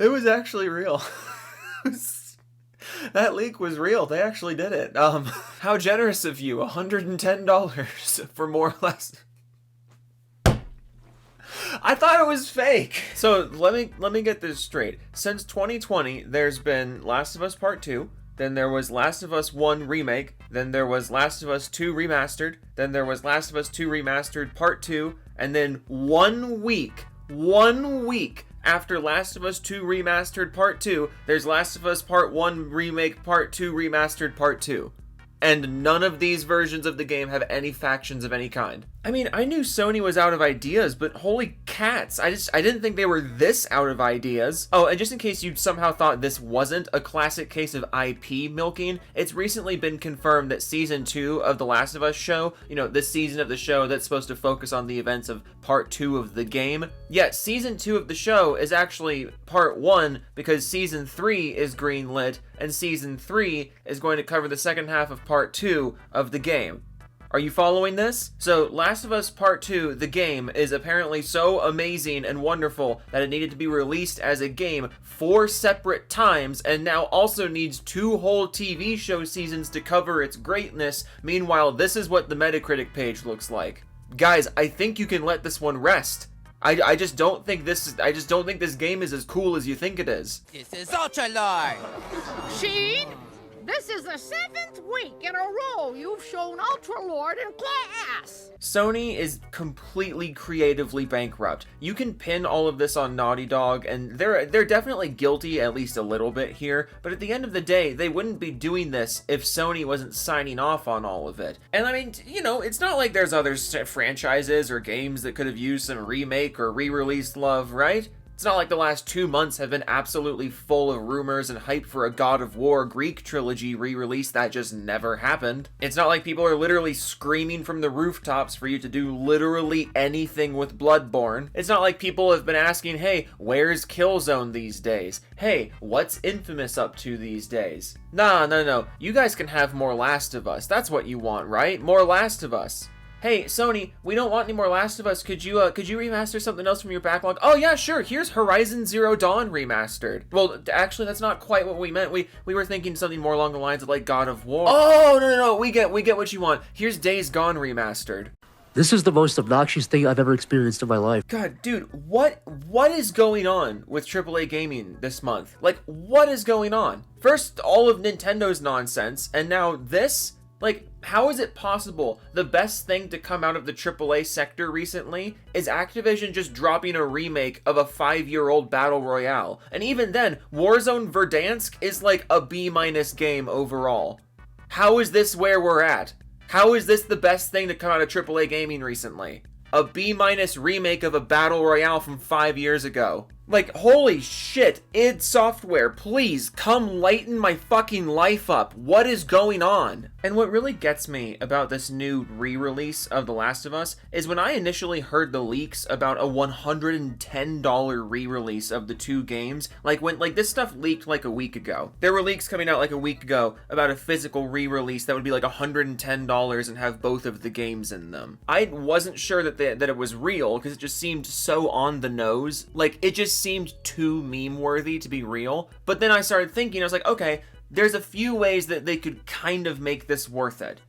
It was actually real. That leak was real. They actually did it. How generous of you. $110 for more or less. I thought it was fake. So let me get this straight. Since 2020, there's been Last of Us Part 2, then there was Last of Us 1 Remake, then there was Last of Us 2 Remastered, then there was Last of Us 2 Remastered Part 2, and then 1 week after Last of Us 2 Remastered Part 2, there's Last of Us Part 1 Remake Part 2 Remastered Part 2. And none of these versions of the game have any factions of any kind. I mean, I knew Sony was out of ideas, but holy cats, I didn't think they were this out of ideas. Oh, and just in case you somehow thought this wasn't a classic case of IP milking, it's recently been confirmed that Season 2 of The Last of Us show, the season of the show that's supposed to focus on the events of Part 2 of the game, Season 2 of the show is actually Part 1 because Season 3 is greenlit, and Season 3 is going to cover the second half of Part 2 of the game. Are you following this? So, Last of Us Part 2, the game, is apparently so amazing and wonderful that it needed to be released as a game 4 separate times, and now also needs 2 whole TV show seasons to cover its greatness. Meanwhile, this is what the Metacritic page looks like. Guys, I think you can let this one rest. I just don't think this game is as cool as you think it is. This is Ultralord! Sheen, this is the 7th week in a row you've shown Ultralord in class. Sony is completely creatively bankrupt. You can pin all of this on Naughty Dog, and they're definitely guilty at least a little bit here, but at the end of the day, they wouldn't be doing this if Sony wasn't signing off on all of it. And I mean, it's not like there's other franchises or games that could have used some remake or re-release love, right? It's not like the last 2 months have been absolutely full of rumors and hype for a God of War Greek trilogy re-release that just never happened. It's not like people are literally screaming from the rooftops for you to do literally anything with Bloodborne. It's not like people have been asking, hey, where's Killzone these days? Hey, what's Infamous up to these days? No. You guys can have more Last of Us. That's what you want, right? More Last of Us. Hey, Sony, we don't want any more Last of Us. Could you remaster something else from your backlog? Oh yeah, sure. Here's Horizon Zero Dawn remastered. Well, actually, that's not quite what we meant. We were thinking something more along the lines of like God of War. Oh, no. We get what you want. Here's Days Gone remastered. This is the most obnoxious thing I've ever experienced in my life. God, dude, what is going on with AAA gaming this month? Like, what is going on? First, all of Nintendo's nonsense, and now this? Like, how is it possible the best thing to come out of the AAA sector recently is Activision just dropping a remake of a 5-year-old battle royale? And even then, Warzone Verdansk is like a B- game overall. How is this where we're at? How is this the best thing to come out of AAA gaming recently? A B- remake of a battle royale from 5 years ago. Like, holy shit, id Software, please come lighten my fucking life up. What is going on? And what really gets me about this new re-release of The Last of Us is when I initially heard the leaks about a $110 re-release of the 2 games, like this stuff leaked like a week ago. There were leaks coming out like a week ago about a physical re-release that would be like $110 and have both of the games in them. I wasn't sure that it was real because it just seemed so on the nose. Like, it just seemed too meme-worthy to be real. But then I started thinking, I was like, okay, there's a few ways that they could kind of make this worth it,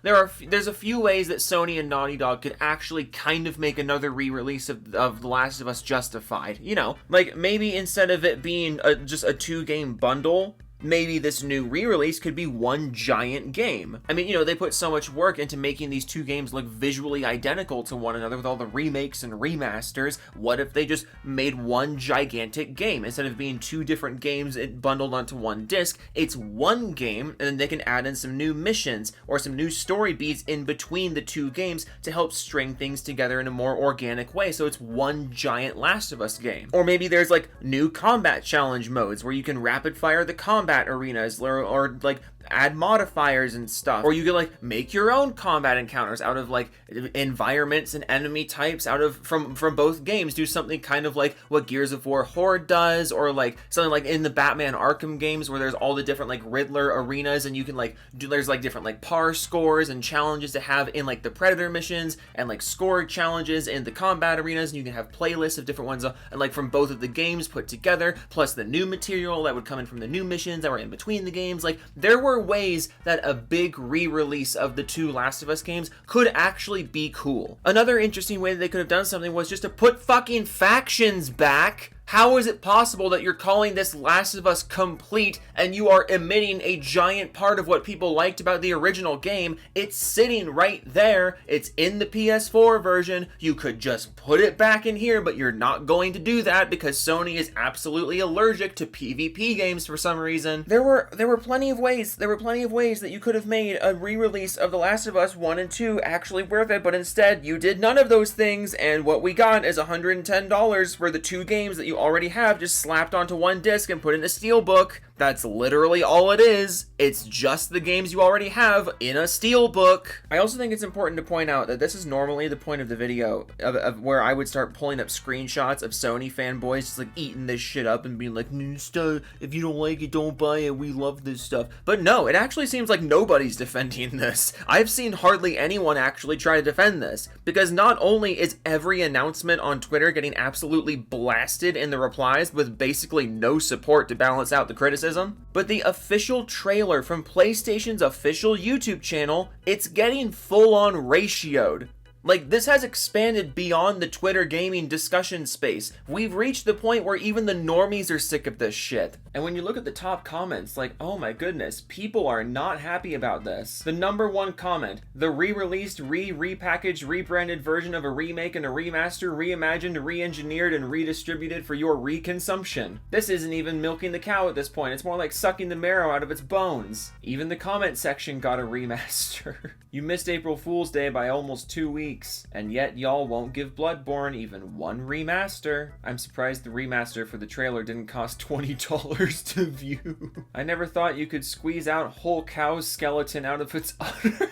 There's a few ways that Sony and Naughty Dog could actually kind of make another re-release of The Last of Us justified, Like, maybe instead of it being just a 2-game bundle, maybe this new re-release could be one giant game. I mean, they put so much work into making these 2 games look visually identical to one another with all the remakes and remasters. What if they just made one gigantic game? Instead of being 2 different games bundled onto one disc, it's one game, and then they can add in some new missions or some new story beats in between the 2 games to help string things together in a more organic way, so it's one giant Last of Us game. Or maybe there's like new combat challenge modes where you can rapid fire the combat arenas, or like add modifiers and stuff. Or you could like make your own combat encounters out of like environments and enemy types out of from both games. Do something kind of like what Gears of War Horde does, or like something like in the Batman Arkham games where there's all the different like Riddler arenas, and you can like there's like different like par scores and challenges to have in like the Predator missions, and like score challenges in the combat arenas, and you can have playlists of different ones and like from both of the games put together, plus the new material that would come in from the new missions that were in between the games. Like there were ways that a big re-release of the two Last of Us games could actually be cool. Another interesting way that they could have done something was just to put fucking factions back. How is it possible that you're calling this Last of Us complete and you are omitting a giant part of what people liked about the original game? It's sitting right there. It's in the PS4 version. You could just put it back in here, but you're not going to do that because Sony is absolutely allergic to PvP games for some reason. There were plenty of ways. There were plenty of ways that you could have made a re-release of The Last of Us 1 and 2 actually worth it, but instead you did none of those things, and what we got is $110 for the two games that you already have just slapped onto one disc and put in a steelbook. That's literally all it is. It's just the games you already have in a steelbook. I also think it's important to point out that this is normally the point of the video of where I would start pulling up screenshots of Sony fanboys just like eating this shit up and being like, "New stuff. If you don't like it, don't buy it. We love this stuff." But no, it actually seems like nobody's defending this. I've seen hardly anyone actually try to defend this, because not only is every announcement on Twitter getting absolutely blasted in the replies with basically no support to balance out the criticism, but the official trailer from PlayStation's official YouTube channel, it's getting full-on ratioed. Like, this has expanded beyond the Twitter gaming discussion space. We've reached the point where even the normies are sick of this shit. And when you look at the top comments, like, oh my goodness, people are not happy about this. The number one comment, the re-released, repackaged, rebranded version of a remake and a remaster, reimagined, re-engineered, and redistributed for your reconsumption. This isn't even milking the cow at this point. It's more like sucking the marrow out of its bones. Even the comment section got a remaster. You missed April Fool's Day by almost 2 weeks, and yet y'all won't give Bloodborne even one remaster. I'm surprised the remaster for the trailer didn't cost $20 to view. I never thought you could squeeze out whole cow's skeleton out of its udder.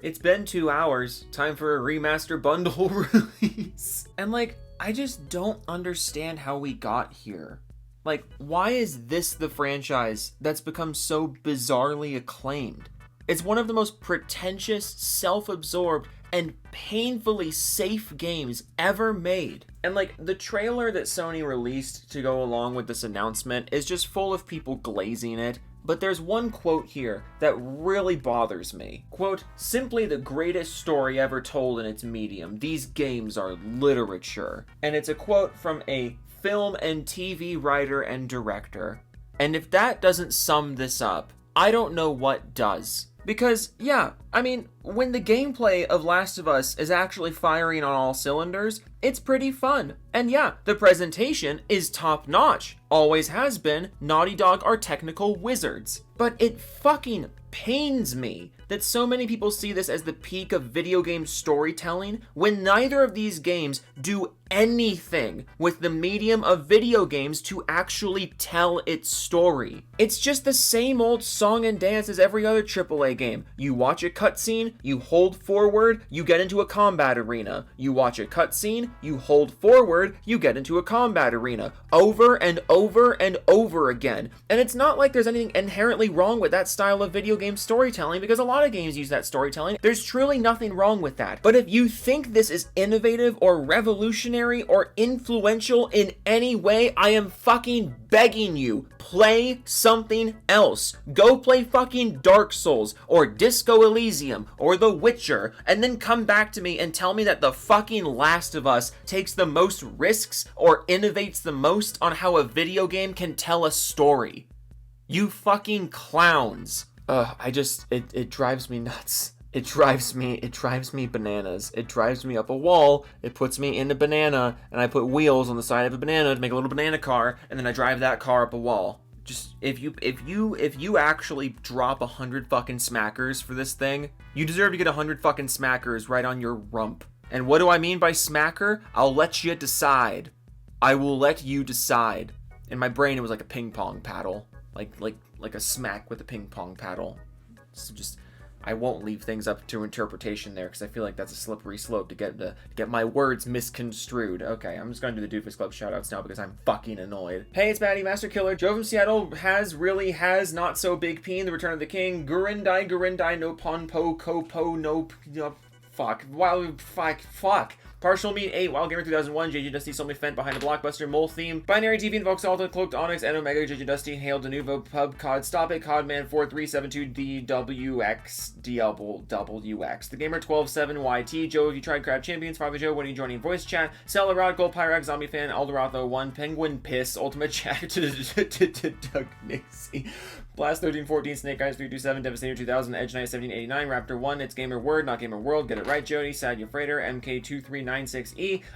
It's been 2 hours. Time for a remaster bundle release. And like, I just don't understand how we got here. Like, why is this the franchise that's become so bizarrely acclaimed? It's one of the most pretentious, self-absorbed, and painfully safe games ever made. And like, the trailer that Sony released to go along with this announcement is just full of people glazing it. But there's one quote here that really bothers me. Quote, "Simply the greatest story ever told in its medium. These games are literature." And it's a quote from a film and TV writer and director. And if that doesn't sum this up, I don't know what does. Because, yeah, I mean, when the gameplay of Last of Us is actually firing on all cylinders, it's pretty fun. And yeah, the presentation is top-notch. Always has been. Naughty Dog are technical wizards. But it fucking pains me that so many people see this as the peak of video game storytelling when neither of these games do anything with the medium of video games to actually tell its story. It's just the same old song and dance as every other AAA game. You watch a cutscene, you hold forward, you get into a combat arena. You watch a cutscene, you hold forward, you get into a combat arena. Over and over and over again. And it's not like there's anything inherently wrong with that style of video game storytelling, because a lot of games use that storytelling. There's truly nothing wrong with that. But if you think this is innovative or revolutionary or influential in any way, I am fucking begging you, play something else. Go play fucking Dark Souls or Disco Elysium or The Witcher, and then come back to me and tell me that the fucking Last of Us takes the most risks or innovates the most on how a video game can tell a story. You fucking clowns. It drives me nuts. It drives me bananas. It drives me up a wall, it puts me in a banana, and I put wheels on the side of a banana to make a little banana car, and then I drive that car up a wall. Just, if you actually drop 100 fucking smackers for this thing, you deserve to get 100 fucking smackers right on your rump. And what do I mean by smacker? I'll let you decide. I will let you decide. In my brain, it was like a ping pong paddle. like a smack with a ping pong paddle. So just, I won't leave things up to interpretation there, because I feel like that's a slippery slope to get my words misconstrued. Okay, I'm just gonna do the Doofus Club shoutouts now because I'm fucking annoyed. Hey, it's Batty Master Killer. Joe from Seattle has not so big P, The Return of the King, Gurindai, no pon po, kopo, no, fuck. Wow, fuck. Partial Meat 8, Wild Gamer 2001, JJ Dusty, Somi Fent, Behind the Blockbuster, Mole Theme, Binary TV, and Vox Alta, Cloaked Onyx, and Omega, JJ Dusty, Hail Denuvo, Pub, Cod, Stop It, Codman 4372, DWX, DWX, The Gamer 127YT, Joe, if you tried Crab Champions, Father Joe, when are you joining voice chat, Celarod, Gold Pyrax, Zombie Fan, Eldorado 1, Penguin Piss, Ultimate Chat, Doug Nixie, Blast 1314, Snake Eyes 327, Devastator 2000, Edge Knight 1789, Raptor 1, It's Gamer Word, Not Gamer World, Get It Right, Jody, Sad Your Freighter, MK2396E,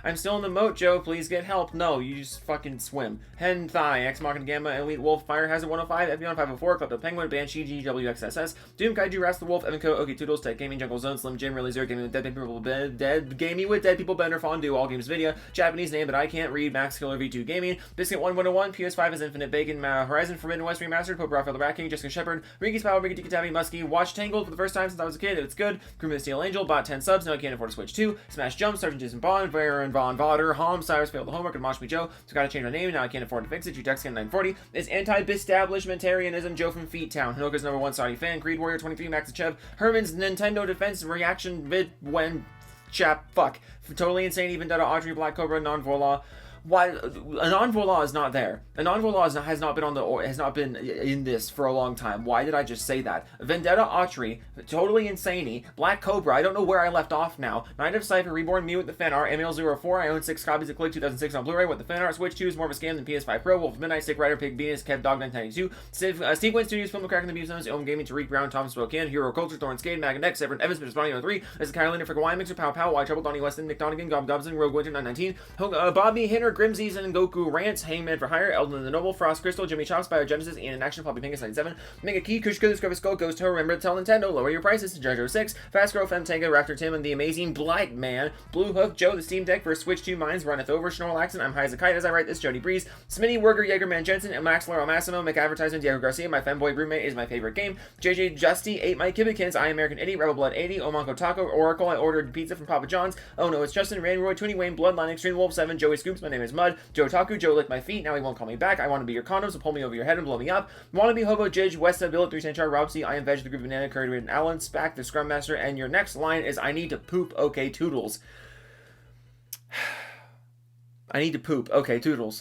I'm still in the moat, Joe, please get help. No, you just fucking swim. Hen Thigh, X Machina Gamma, Elite Wolf, Fire Hazard 105, FB1 504, Klepto Penguin, Banshee, GWXSS, Doom Kaiju, Rast the Wolf, Evanco, OK Toodles, Tech Gaming, Jungle Zone, Slim Jim, Really Zero, Gaming with Dead People, Gaming with Dead People, Bender, Fondue, All Games Video, Japanese name, but I can't read, Max Killer V2 Gaming, Biscuit 1101, PS5 is Infinite Bacon, Horizon Forbidden West Remastered, Pope Raphael the Rat King, Jessica Shepard, Riki's Power, Ricky Tika Tabby, Muskie, Watch Tangled for the first time since I was a kid, it's good, Crewman the Steel Angel, bought 10 subs, now I can't afford to Switch 2, Smash Jump, Sergeant Jason Bond, Baron Von Vodder, Hom, Cyrus failed the homework, and Mosh Me Joe, so gotta change my name, now I can't afford to fix it, Jutex 940, is anti-bistablishmentarianism, Joe from Feet Town, Hanoka's #1 Saudi fan, Creed Warrior 23, Max Chev, Herman's Nintendo Defense Reaction Vid when chap, fuck, totally insane, even Dada Audrey, Black Cobra, Non-Vola. Why Anon-Voila is not there? Anon-Voila has not been in this for a long time. Why did I just say that? Vendetta Autry, totally insane. Black Cobra, I don't know where I left off now. Night of Cypher, Reborn, Me with the Fan Art, ML04, I own 6 copies of Click 2006 on Blu-ray with the Fan Art. Switch 2 is more of a scam than PS5 Pro. Wolf Midnight, Sick Rider, Pig Venus, Kev Dog 992. Steve Wynn Studios, Film Crack in the Beef Zones, Ohm Gaming, Tariq Brown, Thomas Spokane, Hero Culture, Thorn Skate, Mag Next, Severin Evans, Mr. Spawning 03, this is Carolina for Kawaii Mixer, Pow Pow, White Trouble, Donnie Weston, Nick Donegan, Gob Gobson, Rogue Winter 919, Bobby Hinner, Grimseason, and Goku Rants, Hangman for Hire, Eldon the Noble, Frost Crystal, Jimmy Chops, Biogenesis, Ian in Action, Poppy Pingus 97, Mega Key, Kush Kush, Scrubby Skull, Ghost Ho, Remember to Tell Nintendo, Lower Your Prices, Jojo 6, Fast Grow, Femtanga, Raptor Tim, and the Amazing Blight Man, Blue Hook, Joe, the Steam Deck for Switch 2 Minds, Runneth Over, Schnorrel Accent, I'm high as a kite as I write this, Jody Breeze, Smitty, Werger, Jaegerman Jensen, and Max Laro Massimo, McAdvertisement, Diego Garcia, My Femboy Roommate is my favorite game, JJ Justy, 8 Mike Kibikins, I American Idiot, Rebel Blood 80, Omanko Taco, Oracle, I ordered pizza from Papa John's, oh no, it's Justin, Ranroy, Twinny Wayne, Bloodline, Extreme Wolf 7, Joey Scoops, my name is Mud, Joe Taku, Joe licked my feet, now he won't call me back, I want to be your condom, so pull me over your head and blow me up, Wannabe Hobo, Jidge, Westa, Billet, 3 Char, Rob C, I am Veg, the Group Banana, Curry, and Alan, Spack, the Scrum Master, and your next line is, I need to poop, okay, Toodles. I need to poop, okay, Toodles.